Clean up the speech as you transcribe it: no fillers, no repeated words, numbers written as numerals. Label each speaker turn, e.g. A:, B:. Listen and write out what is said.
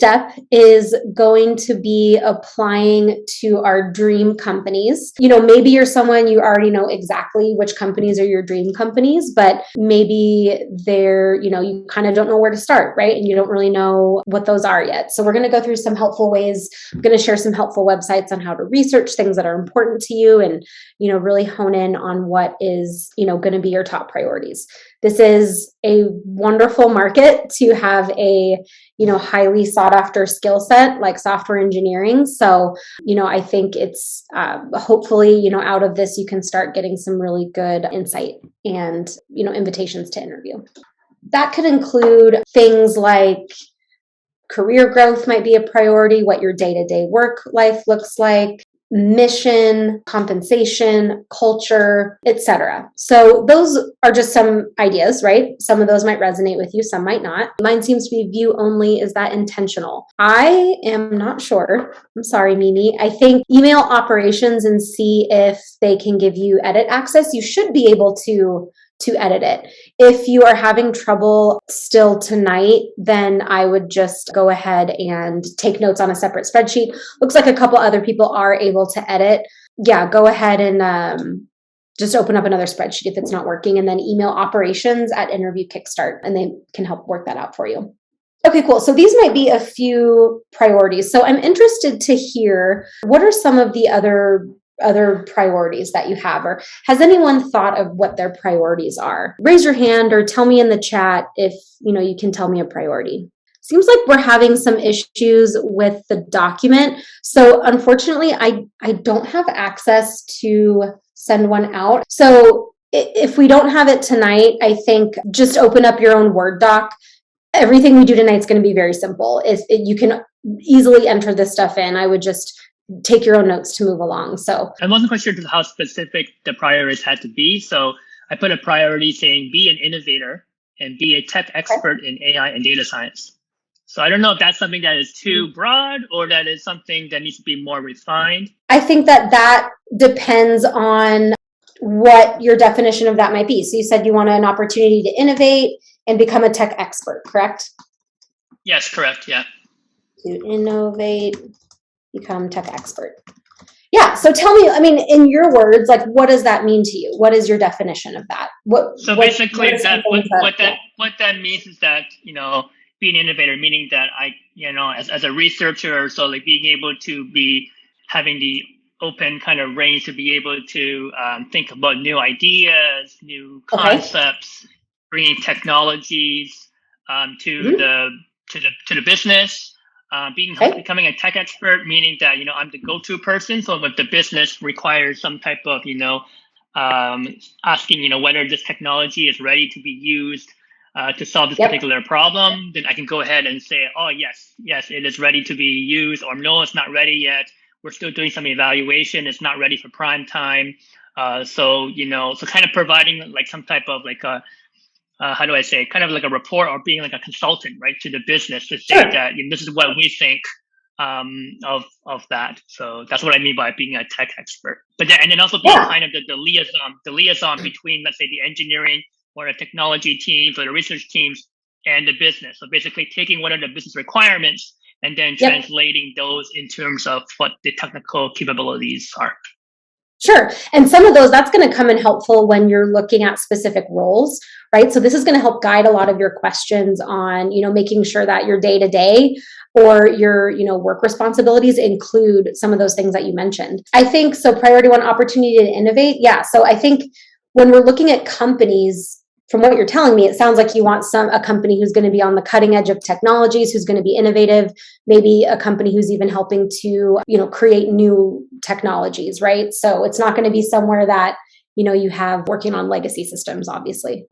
A: step is going to be applying to our dream companies. Maybe you're someone you already know exactly which companies are your dream companies, but maybe you kind of don't know where to start, right? And you don't really know what those are yet. So we're going to go through some helpful ways. I'm going to share some helpful websites on how to research things that are important to you and, really hone in on what is, going to be your top priorities. This is a wonderful market to have a, highly sought after skill set like software engineering. So, I think it's hopefully, out of this, you can start getting some really good insight and, invitations to interview. That could include things like career growth might be a priority, what your day-to-day work life looks like, mission, compensation, culture, etc. So those are just some ideas, right? Some of those might resonate with you, some might not. Mine seems to be view only. Is that intentional? I am not sure. I'm sorry, Mimi. I think email operations and see if they can give you edit access. You should be able to edit it. If you are having trouble still tonight, then I would just go ahead and take notes on a separate spreadsheet. Looks like a couple other people are able to edit. Yeah, go ahead and just open up another spreadsheet if it's not working, and then email operations at Interview Kickstart, and they can help work that out for you. Okay, cool. So these might be a few priorities. So I'm interested to hear, what are some of the other priorities that you have, or has anyone thought of what their priorities are? Raise your hand or tell me in the chat if you can tell me a priority. Seems like we're having some issues with the document. So unfortunately, I don't have access to send one out. So if we don't have it tonight, I think just open up your own Word doc. Everything we do tonight is going to be very simple. You can easily enter this stuff in. I would just take your own notes to move along. So
B: I wasn't quite sure how specific the priorities had to be. So I put a priority saying be an innovator and be a tech expert in AI and data science. So I don't know if that's something that is too broad or that is something that needs to be more refined.
A: I think that depends on what your definition of that might be. So you said you want an opportunity to innovate and become a tech expert, correct?
B: Yes, correct. Yeah.
A: To innovate, become tech expert. Yeah. So tell me, in your words, like, what does that mean to you? What is your definition of that?
B: What that means is that, be an innovator, meaning that as a researcher, so like being able to be having the open kind of range to be able to think about new ideas, new concepts, bringing technologies to the business. Becoming a tech expert, meaning that, I'm the go-to person. So if the business requires some type of, asking, whether this technology is ready to be used to solve this particular problem, then I can go ahead and say, oh, yes, it is ready to be used, or no, it's not ready yet. We're still doing some evaluation. It's not ready for prime time. So kind of providing like some type of like a, how do I say, kind of like a report or being like a consultant, right, to the business to say that this is what we think of that. So that's what I mean by being a tech expert. But then also being kind of the liaison between, let's say, the engineering or the technology teams or the research teams and the business. So basically taking what are the business requirements and then translating those in terms of what the technical capabilities are.
A: Sure. And some of those, that's going to come in helpful when you're looking at specific roles, right? So this is going to help guide a lot of your questions on, making sure that your day-to-day or your, work responsibilities include some of those things that you mentioned. I think so. Priority one, opportunity to innovate. Yeah. So I think when we're looking at companies, from what you're telling me, it sounds like you want a company who's going to be on the cutting edge of technologies, who's going to be innovative, maybe a company who's even helping to, create new technologies, right? So it's not going to be somewhere that, you have working on legacy systems, obviously.